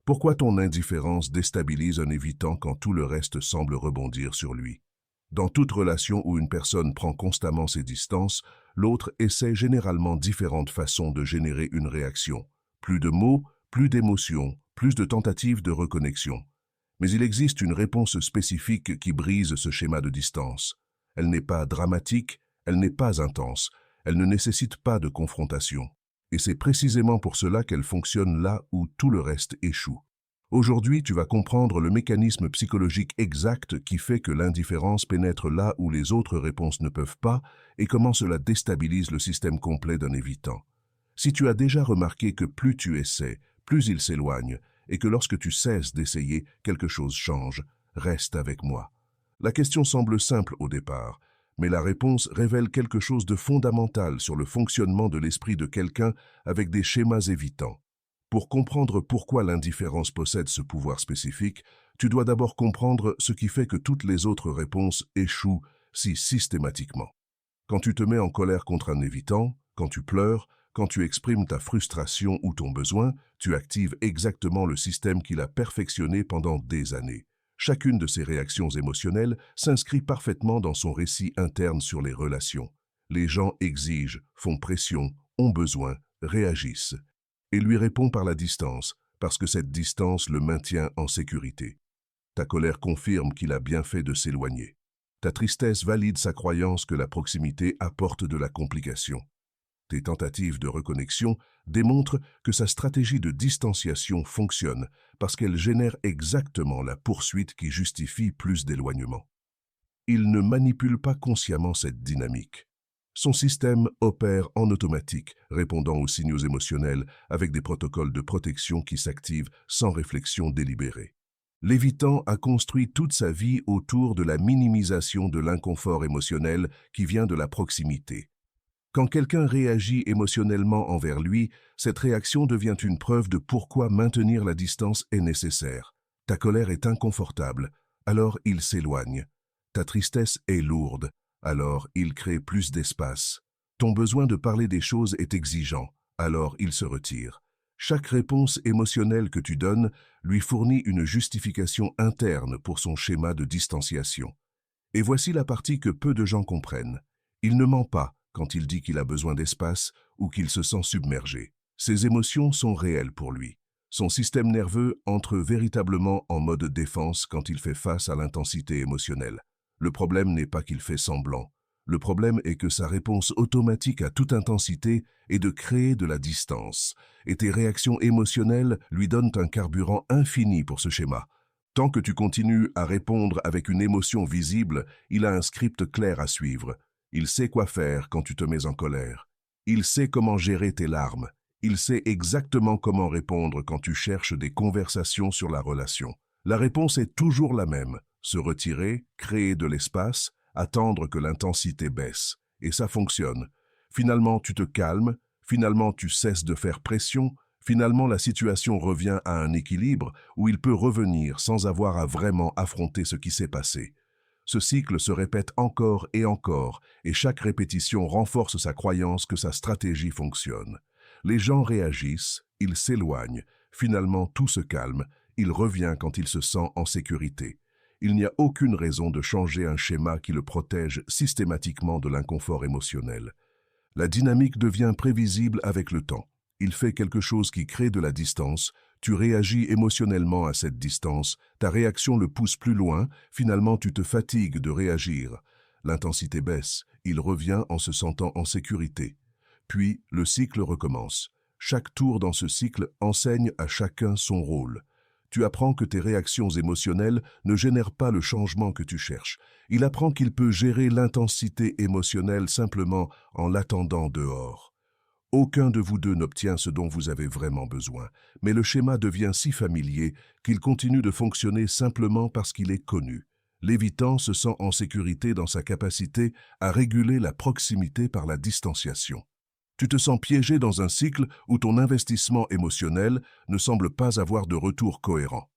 Pourquoi ton indifférence déstabilise un évitant quand tout le reste semble rebondir sur lui? Dans toute relation où une personne prend constamment ses distances, l'autre essaie généralement différentes façons de générer une réaction. Plus de mots, plus d'émotions, plus de tentatives de reconnexion. Mais il existe une réponse spécifique qui brise ce schéma de distance. Elle n'est pas dramatique, elle n'est pas intense, elle ne nécessite pas de confrontation. Et c'est précisément pour cela qu'elle fonctionne là où tout le reste échoue. Aujourd'hui, tu vas comprendre le mécanisme psychologique exact qui fait que l'indifférence pénètre là où les autres réponses ne peuvent pas et comment cela déstabilise le système complet d'un évitant. Si tu as déjà remarqué que plus tu essaies, plus il s'éloigne, et que lorsque tu cesses d'essayer, quelque chose change, reste avec moi. La question semble simple au départ, mais la réponse révèle quelque chose de fondamental sur le fonctionnement de l'esprit de quelqu'un avec des schémas évitants. Pour comprendre pourquoi l'indifférence possède ce pouvoir spécifique, tu dois d'abord comprendre ce qui fait que toutes les autres réponses échouent si systématiquement. Quand tu te mets en colère contre un évitant, quand tu pleures, quand tu exprimes ta frustration ou ton besoin, tu actives exactement le système qu'il a perfectionné pendant des années. Chacune de ces réactions émotionnelles s'inscrit parfaitement dans son récit interne sur les relations. Les gens exigent, font pression, ont besoin, réagissent. Et lui répond par la distance, parce que cette distance le maintient en sécurité. Ta colère confirme qu'il a bien fait de s'éloigner. Ta tristesse valide sa croyance que la proximité apporte de la complication. Tes tentatives de reconnexion démontrent que sa stratégie de distanciation fonctionne parce qu'elle génère exactement la poursuite qui justifie plus d'éloignement. Il ne manipule pas consciemment cette dynamique. Son système opère en automatique, répondant aux signaux émotionnels avec des protocoles de protection qui s'activent sans réflexion délibérée. L'évitant a construit toute sa vie autour de la minimisation de l'inconfort émotionnel qui vient de la proximité. Quand quelqu'un réagit émotionnellement envers lui, cette réaction devient une preuve de pourquoi maintenir la distance est nécessaire. Ta colère est inconfortable, alors il s'éloigne. Ta tristesse est lourde, alors il crée plus d'espace. Ton besoin de parler des choses est exigeant, alors il se retire. Chaque réponse émotionnelle que tu donnes lui fournit une justification interne pour son schéma de distanciation. Et voici la partie que peu de gens comprennent. Il ne ment pas quand il dit qu'il a besoin d'espace ou qu'il se sent submergé. Ses émotions sont réelles pour lui. Son système nerveux entre véritablement en mode défense quand il fait face à l'intensité émotionnelle. Le problème n'est pas qu'il fait semblant. Le problème est que sa réponse automatique à toute intensité est de créer de la distance. Et tes réactions émotionnelles lui donnent un carburant infini pour ce schéma. Tant que tu continues à répondre avec une émotion visible, il a un script clair à suivre. Il sait quoi faire quand tu te mets en colère. Il sait comment gérer tes larmes. Il sait exactement comment répondre quand tu cherches des conversations sur la relation. La réponse est toujours la même. Se retirer, créer de l'espace, attendre que l'intensité baisse. Et ça fonctionne. Finalement, tu te calmes. Finalement, tu cesses de faire pression. Finalement, la situation revient à un équilibre où il peut revenir sans avoir à vraiment affronter ce qui s'est passé. Ce cycle se répète encore, et chaque répétition renforce sa croyance que sa stratégie fonctionne. Les gens réagissent, ils s'éloignent, finalement tout se calme, il revient quand il se sent en sécurité. Il n'y a aucune raison de changer un schéma qui le protège systématiquement de l'inconfort émotionnel. La dynamique devient prévisible avec le temps. Il fait quelque chose qui crée de la distance, tu réagis émotionnellement à cette distance, ta réaction le pousse plus loin, finalement tu te fatigues de réagir. L'intensité baisse, il revient en se sentant en sécurité. Puis le cycle recommence. Chaque tour dans ce cycle enseigne à chacun son rôle. Tu apprends que tes réactions émotionnelles ne génèrent pas le changement que tu cherches. Il apprend qu'il peut gérer l'intensité émotionnelle simplement en l'attendant dehors. Aucun de vous deux n'obtient ce dont vous avez vraiment besoin, mais le schéma devient si familier qu'il continue de fonctionner simplement parce qu'il est connu. L'évitant se sent en sécurité dans sa capacité à réguler la proximité par la distanciation. Tu te sens piégé dans un cycle où ton investissement émotionnel ne semble pas avoir de retour cohérent.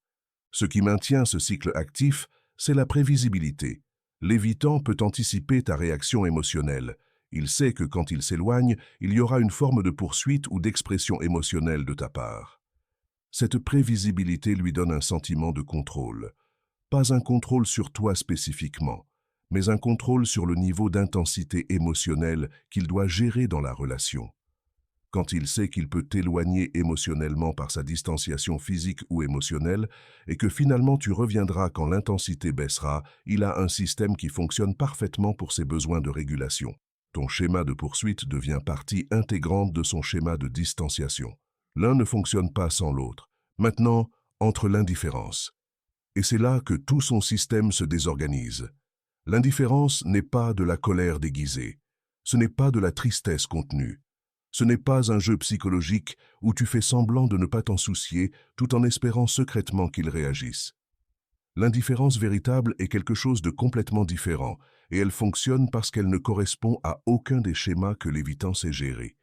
Ce qui maintient ce cycle actif, c'est la prévisibilité. L'évitant peut anticiper ta réaction émotionnelle. Il sait que quand il s'éloigne, il y aura une forme de poursuite ou d'expression émotionnelle de ta part. Cette prévisibilité lui donne un sentiment de contrôle. Pas un contrôle sur toi spécifiquement, mais un contrôle sur le niveau d'intensité émotionnelle qu'il doit gérer dans la relation. Quand il sait qu'il peut t'éloigner émotionnellement par sa distanciation physique ou émotionnelle et que finalement tu reviendras quand l'intensité baissera, il a un système qui fonctionne parfaitement pour ses besoins de régulation. Ton schéma de poursuite devient partie intégrante de son schéma de distanciation. L'un ne fonctionne pas sans l'autre. Maintenant, entre l'indifférence. Et c'est là que tout son système se désorganise. L'indifférence n'est pas de la colère déguisée. Ce n'est pas de la tristesse contenue. Ce n'est pas un jeu psychologique où tu fais semblant de ne pas t'en soucier tout en espérant secrètement qu'il réagisse. L'indifférence véritable est quelque chose de complètement différent et elle fonctionne parce qu'elle ne correspond à aucun des schémas que l'évitant sait gérer.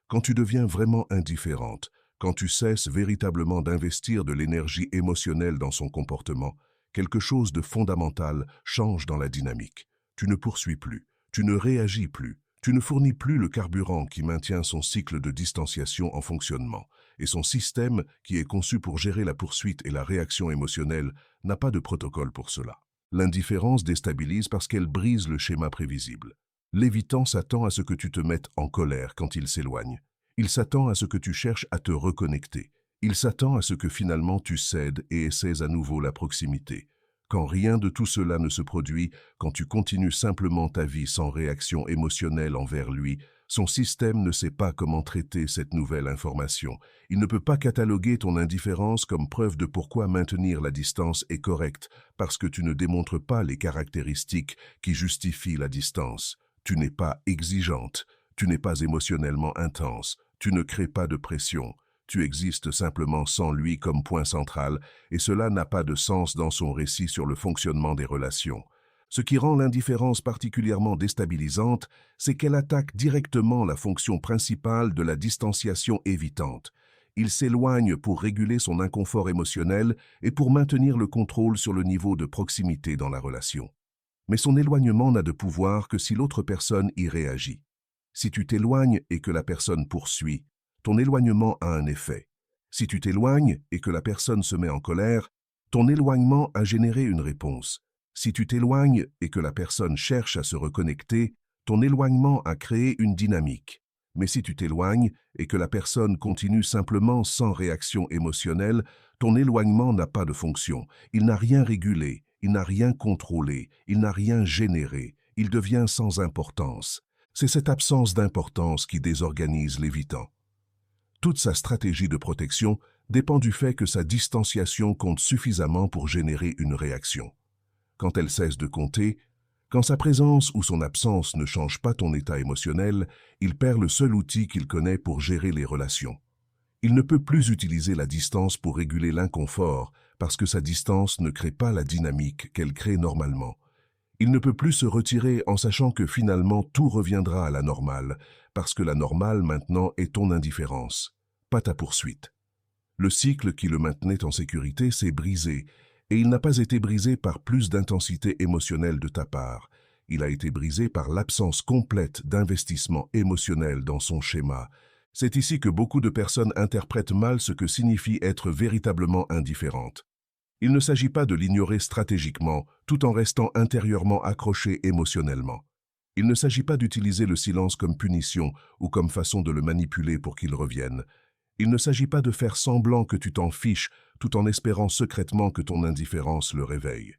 Quand tu deviens vraiment indifférente, quand tu cesses véritablement d'investir de l'énergie émotionnelle dans son comportement, quelque chose de fondamental change dans la dynamique. Tu ne poursuis plus, tu ne réagis plus. Tu ne fournis plus le carburant qui maintient son cycle de distanciation en fonctionnement, et son système, qui est conçu pour gérer la poursuite et la réaction émotionnelle, n'a pas de protocole pour cela. L'indifférence déstabilise parce qu'elle brise le schéma prévisible. L'évitant s'attend à ce que tu te mettes en colère quand il s'éloigne. Il s'attend à ce que tu cherches à te reconnecter. Il s'attend à ce que finalement tu cèdes et essaies à nouveau la proximité. Quand rien de tout cela ne se produit, quand tu continues simplement ta vie sans réaction émotionnelle envers lui, son système ne sait pas comment traiter cette nouvelle information. Il ne peut pas cataloguer ton indifférence comme preuve de pourquoi maintenir la distance est correct, parce que tu ne démontres pas les caractéristiques qui justifient la distance. Tu n'es pas exigeante, tu n'es pas émotionnellement intense, tu ne crées pas de pression. Tu existes simplement sans lui comme point central, et cela n'a pas de sens dans son récit sur le fonctionnement des relations. Ce qui rend l'indifférence particulièrement déstabilisante, c'est qu'elle attaque directement la fonction principale de la distanciation évitante. Il s'éloigne pour réguler son inconfort émotionnel et pour maintenir le contrôle sur le niveau de proximité dans la relation. Mais son éloignement n'a de pouvoir que si l'autre personne y réagit. Si tu t'éloignes et que la personne poursuit, ton éloignement a un effet. Si tu t'éloignes et que la personne se met en colère, ton éloignement a généré une réponse. Si tu t'éloignes et que la personne cherche à se reconnecter, ton éloignement a créé une dynamique. Mais si tu t'éloignes et que la personne continue simplement sans réaction émotionnelle, ton éloignement n'a pas de fonction. Il n'a rien régulé, il n'a rien contrôlé, il n'a rien généré. Il devient sans importance. C'est cette absence d'importance qui désorganise l'évitant. Toute sa stratégie de protection dépend du fait que sa distanciation compte suffisamment pour générer une réaction. Quand elle cesse de compter, quand sa présence ou son absence ne change pas ton état émotionnel, il perd le seul outil qu'il connaît pour gérer les relations. Il ne peut plus utiliser la distance pour réguler l'inconfort parce que sa distance ne crée pas la dynamique qu'elle crée normalement. Il ne peut plus se retirer en sachant que finalement tout reviendra à la normale, parce que la normale maintenant est ton indifférence, pas ta poursuite. Le cycle qui le maintenait en sécurité s'est brisé, et il n'a pas été brisé par plus d'intensité émotionnelle de ta part. Il a été brisé par l'absence complète d'investissement émotionnel dans son schéma. C'est ici que beaucoup de personnes interprètent mal ce que signifie être véritablement indifférente. Il ne s'agit pas de l'ignorer stratégiquement, tout en restant intérieurement accroché émotionnellement. Il ne s'agit pas d'utiliser le silence comme punition ou comme façon de le manipuler pour qu'il revienne. Il ne s'agit pas de faire semblant que tu t'en fiches tout en espérant secrètement que ton indifférence le réveille.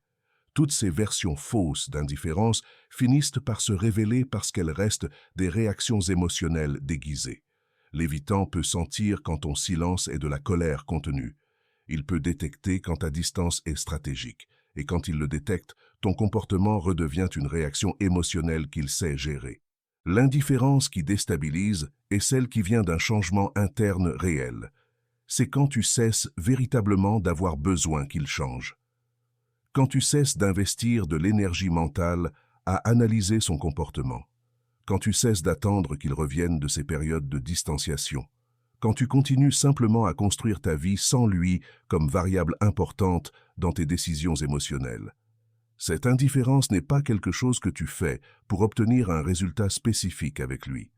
Toutes ces versions fausses d'indifférence finissent par se révéler parce qu'elles restent des réactions émotionnelles déguisées. L'évitant peut sentir quand ton silence est de la colère contenue. Il peut détecter quand ta distance est stratégique, et quand il le détecte, ton comportement redevient une réaction émotionnelle qu'il sait gérer. L'indifférence qui déstabilise est celle qui vient d'un changement interne réel. C'est quand tu cesses véritablement d'avoir besoin qu'il change. Quand tu cesses d'investir de l'énergie mentale à analyser son comportement. Quand tu cesses d'attendre qu'il revienne de ces périodes de distanciation. Quand tu continues simplement à construire ta vie sans lui comme variable importante dans tes décisions émotionnelles. Cette indifférence n'est pas quelque chose que tu fais pour obtenir un résultat spécifique avec lui.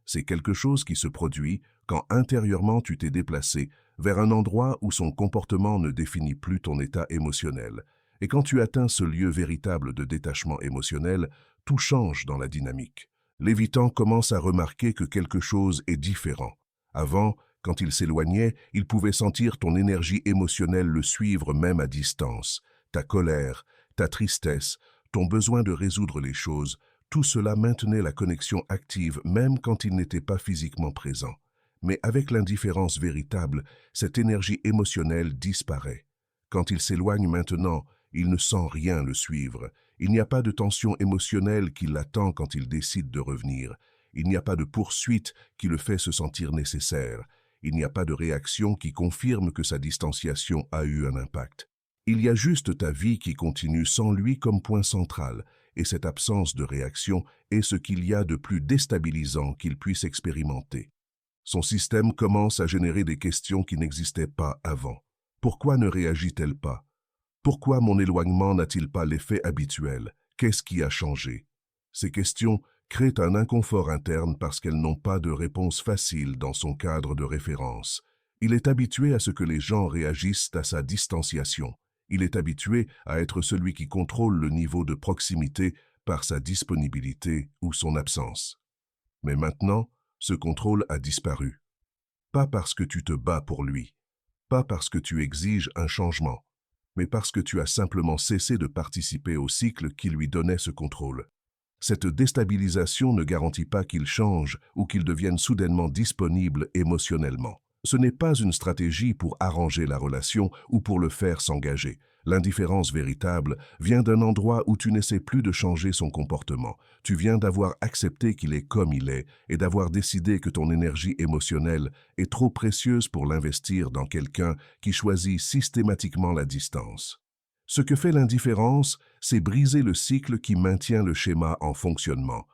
C'est quelque chose qui se produit quand intérieurement tu t'es déplacé vers un endroit où son comportement ne définit plus ton état émotionnel. Et quand tu atteins ce lieu véritable de détachement émotionnel, tout change dans la dynamique. L'évitant commence à remarquer que quelque chose est différent. Avant, quand il s'éloignait, il pouvait sentir ton énergie émotionnelle le suivre même à distance. Ta colère, ta tristesse, ton besoin de résoudre les choses, tout cela maintenait la connexion active même quand il n'était pas physiquement présent. Mais avec l'indifférence véritable, cette énergie émotionnelle disparaît. Quand il s'éloigne maintenant, il ne sent rien le suivre. Il n'y a pas de tension émotionnelle qui l'attend quand il décide de revenir. Il n'y a pas de poursuite qui le fait se sentir nécessaire. Il n'y a pas de réaction qui confirme que sa distanciation a eu un impact. Il y a juste ta vie qui continue sans lui comme point central, et cette absence de réaction est ce qu'il y a de plus déstabilisant qu'il puisse expérimenter. Son système commence à générer des questions qui n'existaient pas avant. Pourquoi ne réagit-elle pas? Pourquoi mon éloignement n'a-t-il pas l'effet habituel? Qu'est-ce qui a changé? Ces questions créent un inconfort interne parce qu'elles n'ont pas de réponse facile dans son cadre de référence. Il est habitué à ce que les gens réagissent à sa distanciation. Il est habitué à être celui qui contrôle le niveau de proximité par sa disponibilité ou son absence. Mais maintenant, ce contrôle a disparu. Pas parce que tu te bats pour lui, pas parce que tu exiges un changement, mais parce que tu as simplement cessé de participer au cycle qui lui donnait ce contrôle. Cette déstabilisation ne garantit pas qu'il change ou qu'il devienne soudainement disponible émotionnellement. Ce n'est pas une stratégie pour arranger la relation ou pour le faire s'engager. L'indifférence véritable vient d'un endroit où tu n'essaies plus de changer son comportement. Tu viens d'avoir accepté qu'il est comme il est et d'avoir décidé que ton énergie émotionnelle est trop précieuse pour l'investir dans quelqu'un qui choisit systématiquement la distance. Ce que fait l'indifférence, c'est briser le cycle qui maintient le schéma en fonctionnement.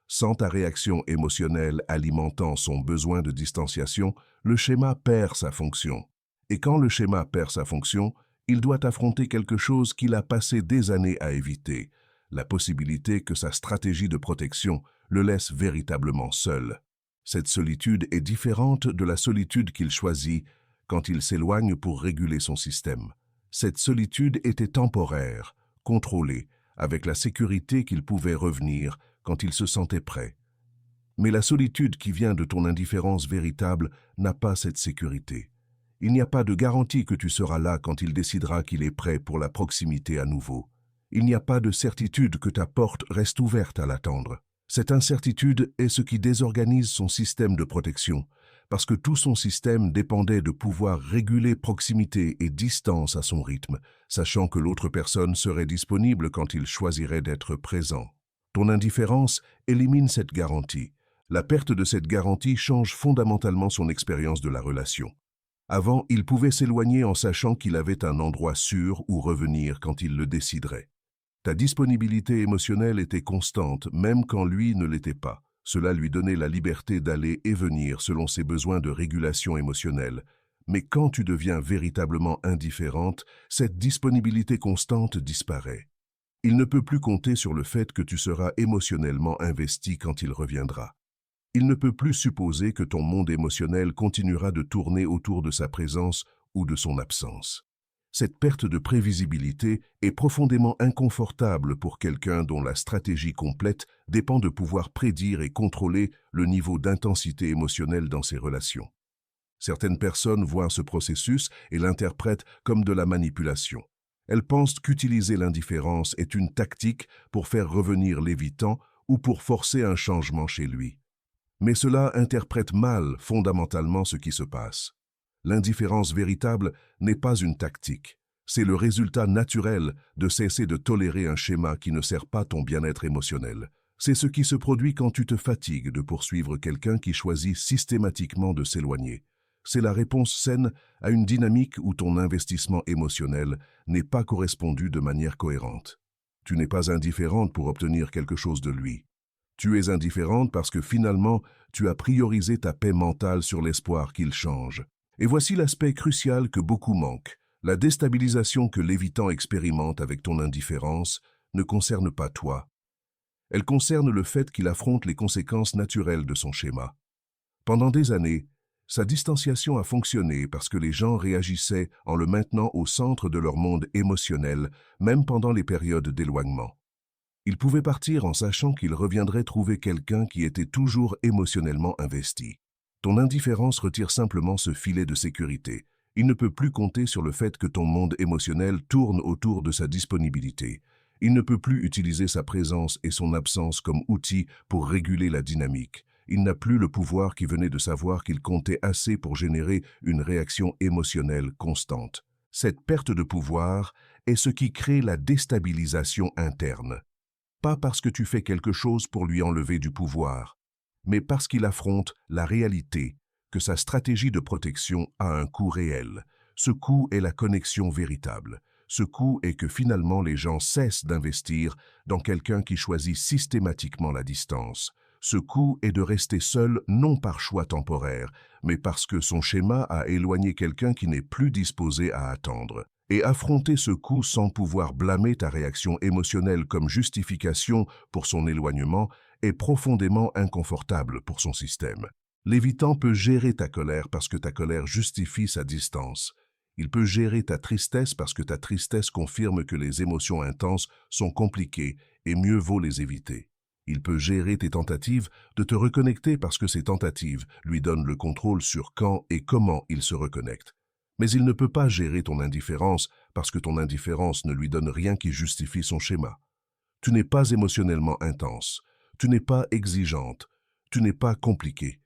Sans ta réaction émotionnelle alimentant son besoin de distanciation, le schéma perd sa fonction. Et quand le schéma perd sa fonction, il doit affronter quelque chose qu'il a passé des années à éviter, la possibilité que sa stratégie de protection le laisse véritablement seul. Cette solitude est différente de la solitude qu'il choisit quand il s'éloigne pour réguler son système. Cette solitude était temporaire, contrôlée, avec la sécurité qu'il pouvait revenir quand il se sentait prêt. Mais la solitude qui vient de ton indifférence véritable n'a pas cette sécurité. Il n'y a pas de garantie que tu seras là quand il décidera qu'il est prêt pour la proximité à nouveau. Il n'y a pas de certitude que ta porte reste ouverte à l'attendre. Cette incertitude est ce qui désorganise son système de protection, parce que tout son système dépendait de pouvoir réguler proximité et distance à son rythme, sachant que l'autre personne serait disponible quand il choisirait d'être présent. Ton indifférence élimine cette garantie. La perte de cette garantie change fondamentalement son expérience de la relation. Avant, il pouvait s'éloigner en sachant qu'il avait un endroit sûr où revenir quand il le déciderait. Ta disponibilité émotionnelle était constante, même quand lui ne l'était pas. Cela lui donnait la liberté d'aller et venir selon ses besoins de régulation émotionnelle. Mais quand tu deviens véritablement indifférente, cette disponibilité constante disparaît. Il ne peut plus compter sur le fait que tu seras émotionnellement investi quand il reviendra. Il ne peut plus supposer que ton monde émotionnel continuera de tourner autour de sa présence ou de son absence. Cette perte de prévisibilité est profondément inconfortable pour quelqu'un dont la stratégie complète dépend de pouvoir prédire et contrôler le niveau d'intensité émotionnelle dans ses relations. Certaines personnes voient ce processus et l'interprètent comme de la manipulation. Elles pensent qu'utiliser l'indifférence est une tactique pour faire revenir l'évitant ou pour forcer un changement chez lui. Mais cela interprète mal fondamentalement ce qui se passe. L'indifférence véritable n'est pas une tactique. C'est le résultat naturel de cesser de tolérer un schéma qui ne sert pas ton bien-être émotionnel. C'est ce qui se produit quand tu te fatigues de poursuivre quelqu'un qui choisit systématiquement de s'éloigner. C'est la réponse saine à une dynamique où ton investissement émotionnel n'est pas correspondu de manière cohérente. Tu n'es pas indifférente pour obtenir quelque chose de lui. Tu es indifférente parce que finalement, tu as priorisé ta paix mentale sur l'espoir qu'il change. Et voici l'aspect crucial que beaucoup manquent. La déstabilisation que l'évitant expérimente avec ton indifférence ne concerne pas toi. Elle concerne le fait qu'il affronte les conséquences naturelles de son schéma. Pendant des années, Sa distanciation a fonctionné parce que les gens réagissaient en le maintenant au centre de leur monde émotionnel, même pendant les périodes d'éloignement. Il pouvait partir en sachant qu'il reviendrait trouver quelqu'un qui était toujours émotionnellement investi. Ton indifférence retire simplement ce filet de sécurité. Il ne peut plus compter sur le fait que ton monde émotionnel tourne autour de sa disponibilité. Il ne peut plus utiliser sa présence et son absence comme outil pour réguler la dynamique. Il n'a plus le pouvoir qui venait de savoir qu'il comptait assez pour générer une réaction émotionnelle constante. Cette perte de pouvoir est ce qui crée la déstabilisation interne. Pas parce que tu fais quelque chose pour lui enlever du pouvoir, mais parce qu'il affronte la réalité que sa stratégie de protection a un coût réel. Ce coût est la connexion véritable. Ce coût est que finalement les gens cessent d'investir dans quelqu'un qui choisit systématiquement la distance. Ce coût est de rester seul non par choix temporaire, mais parce que son schéma a éloigné quelqu'un qui n'est plus disposé à attendre. Et affronter ce coup sans pouvoir blâmer ta réaction émotionnelle comme justification pour son éloignement est profondément inconfortable pour son système. L'évitant peut gérer ta colère parce que ta colère justifie sa distance. Il peut gérer ta tristesse parce que ta tristesse confirme que les émotions intenses sont compliquées et mieux vaut les éviter. Il peut gérer tes tentatives de te reconnecter parce que ces tentatives lui donnent le contrôle sur quand et comment il se reconnecte. Mais il ne peut pas gérer ton indifférence parce que ton indifférence ne lui donne rien qui justifie son schéma. Tu n'es pas émotionnellement intense, tu n'es pas exigeante, tu n'es pas compliquée.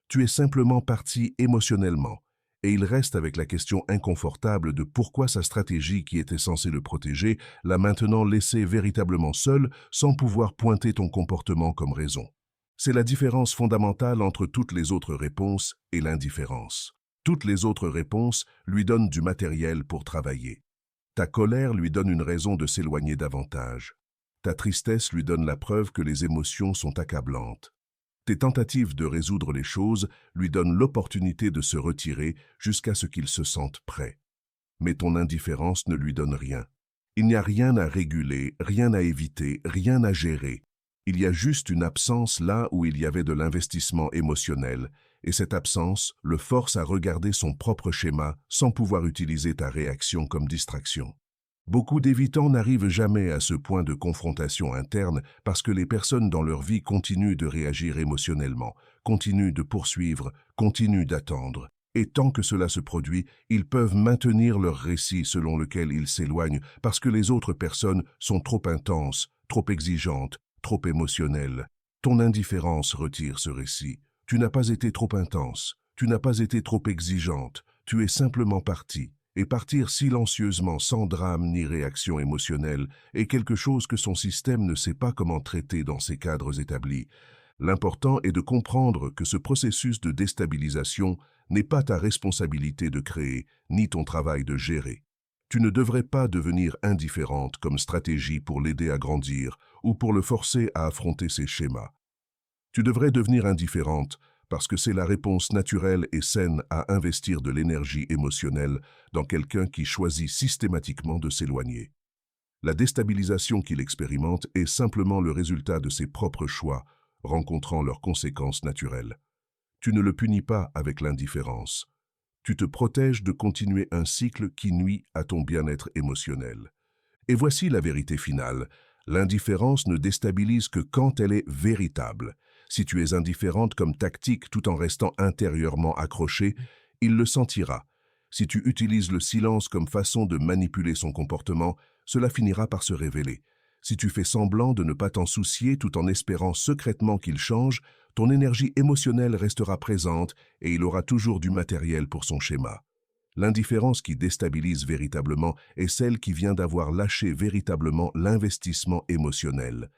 Tu es simplement parti émotionnellement, et il reste avec la question inconfortable de pourquoi sa stratégie qui était censée le protéger l'a maintenant laissé véritablement seul sans pouvoir pointer ton comportement comme raison. C'est la différence fondamentale entre toutes les autres réponses et l'indifférence. Toutes les autres réponses lui donnent du matériel pour travailler. Ta colère lui donne une raison de s'éloigner davantage. Ta tristesse lui donne la preuve que les émotions sont accablantes. Tes tentatives de résoudre les choses lui donnent l'opportunité de se retirer jusqu'à ce qu'il se sente prêt. Mais ton indifférence ne lui donne rien. Il n'y a rien à réguler, rien à éviter, rien à gérer. Il y a juste une absence là où il y avait de l'investissement émotionnel, et cette absence le force à regarder son propre schéma sans pouvoir utiliser ta réaction comme distraction. Beaucoup d'évitants n'arrivent jamais à ce point de confrontation interne parce que les personnes dans leur vie continuent de réagir émotionnellement, continuent de poursuivre, continuent d'attendre. Et tant que cela se produit, ils peuvent maintenir leur récit selon lequel ils s'éloignent parce que les autres personnes sont trop intenses, trop exigeantes, trop émotionnelles. Ton indifférence retire ce récit. Tu n'as pas été trop intense, tu n'as pas été trop exigeante, tu es simplement parti. Et partir silencieusement sans drame ni réaction émotionnelle est quelque chose que son système ne sait pas comment traiter dans ces cadres établis. L'important est de comprendre que ce processus de déstabilisation n'est pas ta responsabilité de créer, ni ton travail de gérer. Tu ne devrais pas devenir indifférente comme stratégie pour l'aider à grandir ou pour le forcer à affronter ses schémas. Tu devrais devenir indifférente parce que c'est la réponse naturelle et saine à investir de l'énergie émotionnelle dans quelqu'un qui choisit systématiquement de s'éloigner. La déstabilisation qu'il expérimente est simplement le résultat de ses propres choix, rencontrant leurs conséquences naturelles. Tu ne le punis pas avec l'indifférence. Tu te protèges de continuer un cycle qui nuit à ton bien-être émotionnel. Et voici la vérité finale. L'indifférence ne déstabilise que quand elle est véritable. Si tu es indifférente comme tactique tout en restant intérieurement accroché, il le sentira. Si tu utilises le silence comme façon de manipuler son comportement, cela finira par se révéler. Si tu fais semblant de ne pas t'en soucier tout en espérant secrètement qu'il change, ton énergie émotionnelle restera présente et il aura toujours du matériel pour son schéma. L'indifférence qui déstabilise véritablement est celle qui vient d'avoir lâché véritablement l'investissement émotionnel.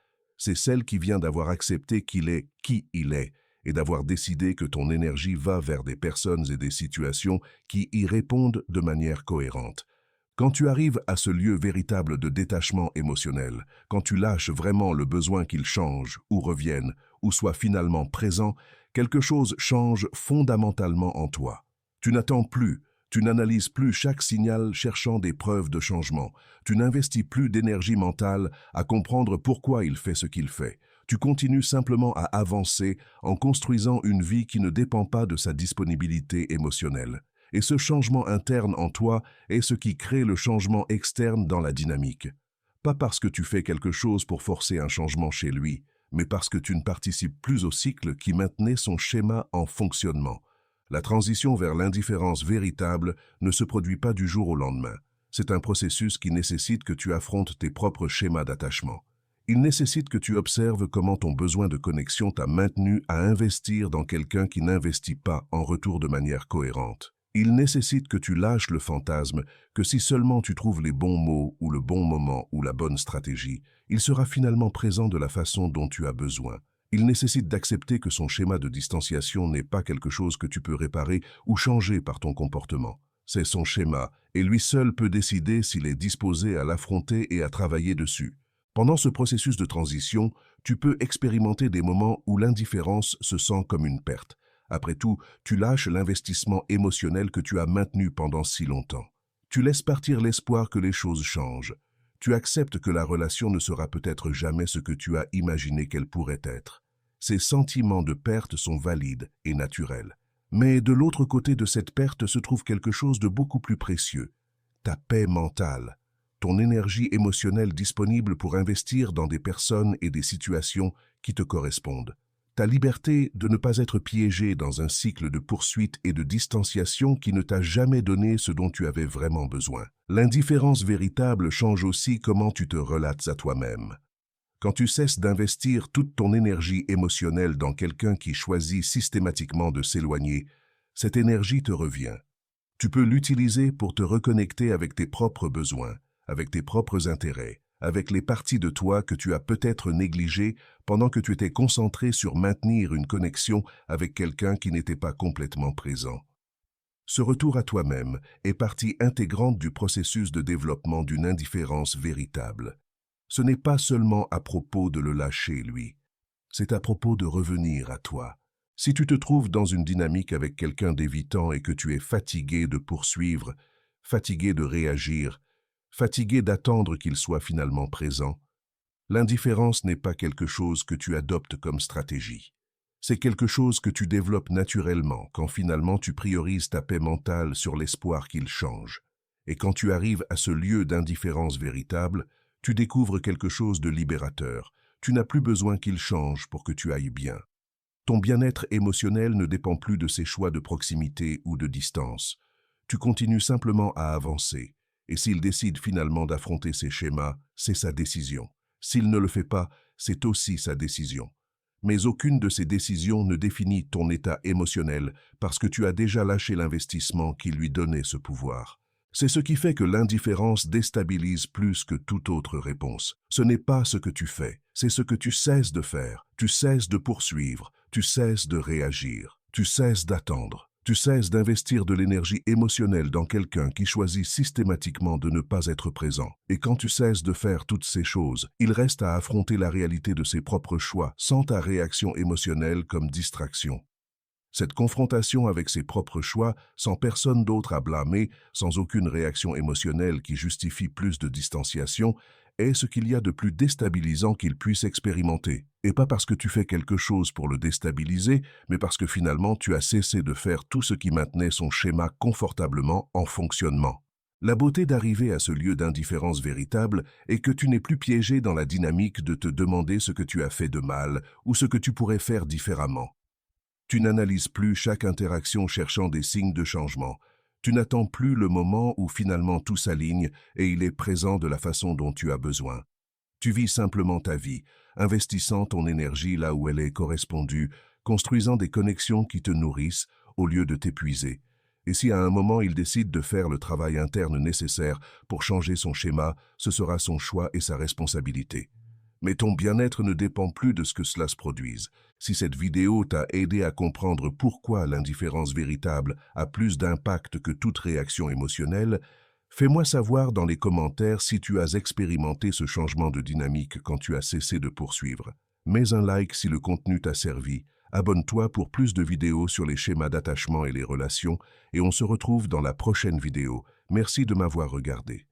C'est celle qui vient d'avoir accepté qu'il est qui il est et d'avoir décidé que ton énergie va vers des personnes et des situations qui y répondent de manière cohérente. Quand tu arrives à ce lieu véritable de détachement émotionnel, quand tu lâches vraiment le besoin qu'il change ou revienne ou soit finalement présent, quelque chose change fondamentalement en toi. Tu n'attends plus. Tu n'analyses plus chaque signal cherchant des preuves de changement. Tu n'investis plus d'énergie mentale à comprendre pourquoi il fait ce qu'il fait. Tu continues simplement à avancer en construisant une vie qui ne dépend pas de sa disponibilité émotionnelle. Et ce changement interne en toi est ce qui crée le changement externe dans la dynamique. Pas parce que tu fais quelque chose pour forcer un changement chez lui, mais parce que tu ne participes plus au cycle qui maintenait son schéma en fonctionnement. La transition vers l'indifférence véritable ne se produit pas du jour au lendemain. C'est un processus qui nécessite que tu affrontes tes propres schémas d'attachement. Il nécessite que tu observes comment ton besoin de connexion t'a maintenu à investir dans quelqu'un qui n'investit pas en retour de manière cohérente. Il nécessite que tu lâches le fantasme que si seulement tu trouves les bons mots ou le bon moment ou la bonne stratégie, il sera finalement présent de la façon dont tu as besoin. Il nécessite d'accepter que son schéma de distanciation n'est pas quelque chose que tu peux réparer ou changer par ton comportement. C'est son schéma, et lui seul peut décider s'il est disposé à l'affronter et à travailler dessus. Pendant ce processus de transition, tu peux expérimenter des moments où l'indifférence se sent comme une perte. Après tout, tu lâches l'investissement émotionnel que tu as maintenu pendant si longtemps. Tu laisses partir l'espoir que les choses changent. Tu acceptes que la relation ne sera peut-être jamais ce que tu as imaginé qu'elle pourrait être. Ces sentiments de perte sont valides et naturels. Mais de l'autre côté de cette perte se trouve quelque chose de beaucoup plus précieux. Ta paix mentale. Ton énergie émotionnelle disponible pour investir dans des personnes et des situations qui te correspondent. Ta liberté de ne pas être piégé dans un cycle de poursuite et de distanciation qui ne t'a jamais donné ce dont tu avais vraiment besoin. L'indifférence véritable change aussi comment tu te relates à toi-même. Quand tu cesses d'investir toute ton énergie émotionnelle dans quelqu'un qui choisit systématiquement de s'éloigner, cette énergie te revient. Tu peux l'utiliser pour te reconnecter avec tes propres besoins, avec tes propres intérêts, avec les parties de toi que tu as peut-être négligées pendant que tu étais concentré sur maintenir une connexion avec quelqu'un qui n'était pas complètement présent. Ce retour à toi-même est partie intégrante du processus de développement d'une indifférence véritable. Ce n'est pas seulement à propos de le lâcher, lui. C'est à propos de revenir à toi. Si tu te trouves dans une dynamique avec quelqu'un d'évitant et que tu es fatigué de poursuivre, fatigué de réagir, fatigué d'attendre qu'il soit finalement présent, l'indifférence n'est pas quelque chose que tu adoptes comme stratégie. C'est quelque chose que tu développes naturellement quand finalement tu priorises ta paix mentale sur l'espoir qu'il change. Et quand tu arrives à ce lieu d'indifférence véritable, tu découvres quelque chose de libérateur. Tu n'as plus besoin qu'il change pour que tu ailles bien. Ton bien-être émotionnel ne dépend plus de ses choix de proximité ou de distance. Tu continues simplement à avancer. Et s'il décide finalement d'affronter ses schémas, c'est sa décision. S'il ne le fait pas, c'est aussi sa décision. Mais aucune de ces décisions ne définit ton état émotionnel parce que tu as déjà lâché l'investissement qui lui donnait ce pouvoir. C'est ce qui fait que l'indifférence déstabilise plus que toute autre réponse. Ce n'est pas ce que tu fais, c'est ce que tu cesses de faire. Tu cesses de poursuivre, tu cesses de réagir, tu cesses d'attendre. Tu cesses d'investir de l'énergie émotionnelle dans quelqu'un qui choisit systématiquement de ne pas être présent. Et quand tu cesses de faire toutes ces choses, il reste à affronter la réalité de ses propres choix, sans ta réaction émotionnelle comme distraction. Cette confrontation avec ses propres choix, sans personne d'autre à blâmer, sans aucune réaction émotionnelle qui justifie plus de distanciation, est ce qu'il y a de plus déstabilisant qu'il puisse expérimenter. Et pas parce que tu fais quelque chose pour le déstabiliser, mais parce que finalement tu as cessé de faire tout ce qui maintenait son schéma confortablement en fonctionnement. La beauté d'arriver à ce lieu d'indifférence véritable est que tu n'es plus piégé dans la dynamique de te demander ce que tu as fait de mal ou ce que tu pourrais faire différemment. Tu n'analyses plus chaque interaction cherchant des signes de changement. Tu n'attends plus le moment où finalement tout s'aligne et il est présent de la façon dont tu as besoin. Tu vis simplement ta vie, investissant ton énergie là où elle est correspondue, construisant des connexions qui te nourrissent au lieu de t'épuiser. Et si à un moment il décide de faire le travail interne nécessaire pour changer son schéma, ce sera son choix et sa responsabilité. Mais ton bien-être ne dépend plus de ce que cela se produise. Si cette vidéo t'a aidé à comprendre pourquoi l'indifférence véritable a plus d'impact que toute réaction émotionnelle, fais-moi savoir dans les commentaires si tu as expérimenté ce changement de dynamique quand tu as cessé de poursuivre. Mets un like si le contenu t'a servi, abonne-toi pour plus de vidéos sur les schémas d'attachement et les relations, et on se retrouve dans la prochaine vidéo. Merci de m'avoir regardé.